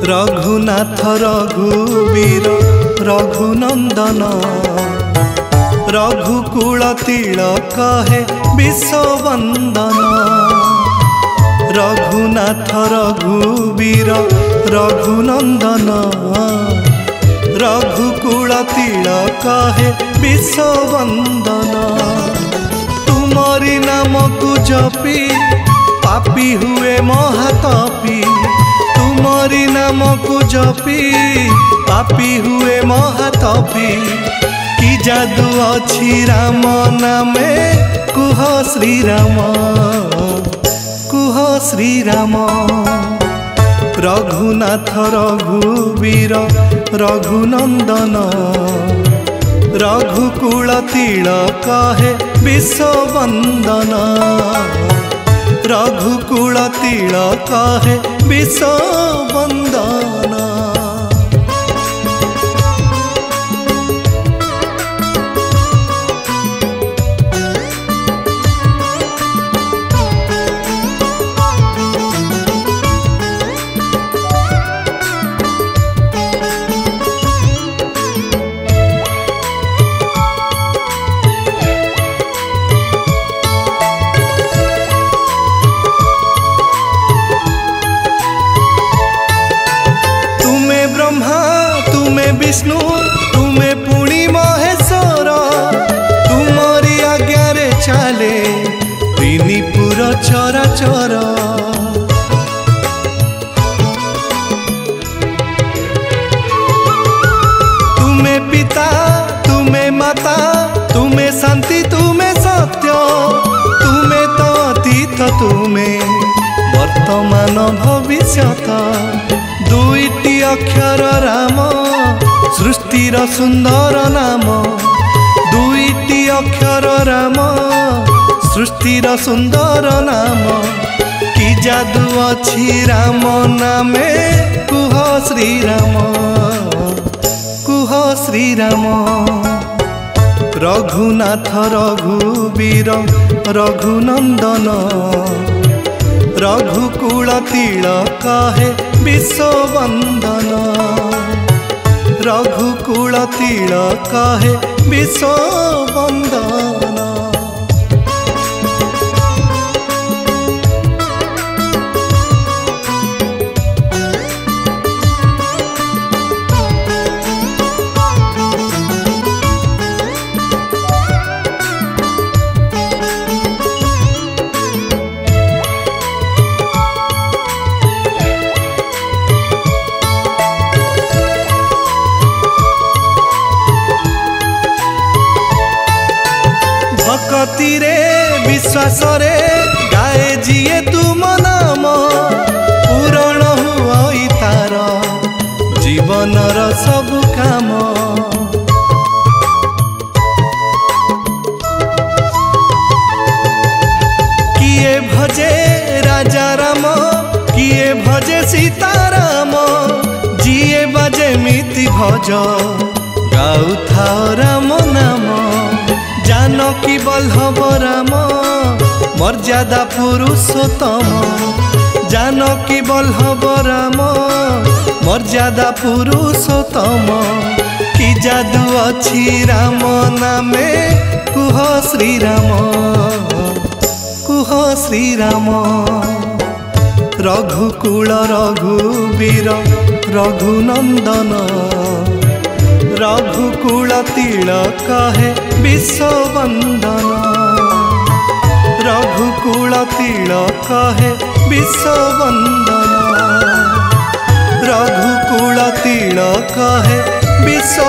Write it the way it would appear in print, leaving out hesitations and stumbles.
रघुनाथ रघुवीर रघुनंदन रघुकुल तिलक हे विश्ववंदन। रघुनाथ रघुवीर रघुनंदन रघुकुल तिलक हे विश्ववंदन। तुमरी नाम को जपी पापी हुए महातापी। तुमरी नाम को जपी पापी हुए महातापी। कि जादू अच्छी राम नामे कुह श्रीराम कुह श्रीराम। रघुनाथ रघुवीर रघुनंदन रघुकुल तिलक हे विश्ववंदन। रघुकुल तिलक हे विश्ववंदन। विष्णु तुम्हें पुणी महेश्वर। तुमरी आज्ञारे चाले त्रिपुर चराचर। तुम्हें पिता तुम्हें माता तुम्हें शांति तुम्हें सत्य। तुम्हें तो अतीत तुम्हें वर्तमान भविष्यत। दुईटी अक्षर राम सृष्टिर सुंदर नाम। दुईटी अक्षर राम सृष्टिर सुंदर नाम। कि जादू अच्छी राम नामे कुह श्रीराम कुह श्रीराम। रघुनाथ रघुवीर रघुनंदन रघुकुल तिलक हे विश्ववंदन। रघुकुल तिलक हे विश्ववंदन। भक्तिरे विश्वास रे गाए जिए तुम नाम। पूरण हुई तार जीवनर सब काम। किए भजे राजा राम किए भजे सीताराम। जिए बजे मिति भज गाउथा राम नाम। जानकी बल्लभ राम मर्यादा पुरुषोत्तम। जानकी बल्लभ राम मर्यादा पुरुषोत्तम। कि जादू अच्छी राम नामे कुह श्रीराम कुह श्रीराम। रघुकुल रघुवीर रघुनंदन रघुकुल तिलक हे विश्ववंदन। रघुकुल तिलक हे विश्ववंदन। रघुकुल तिलक हे विश्व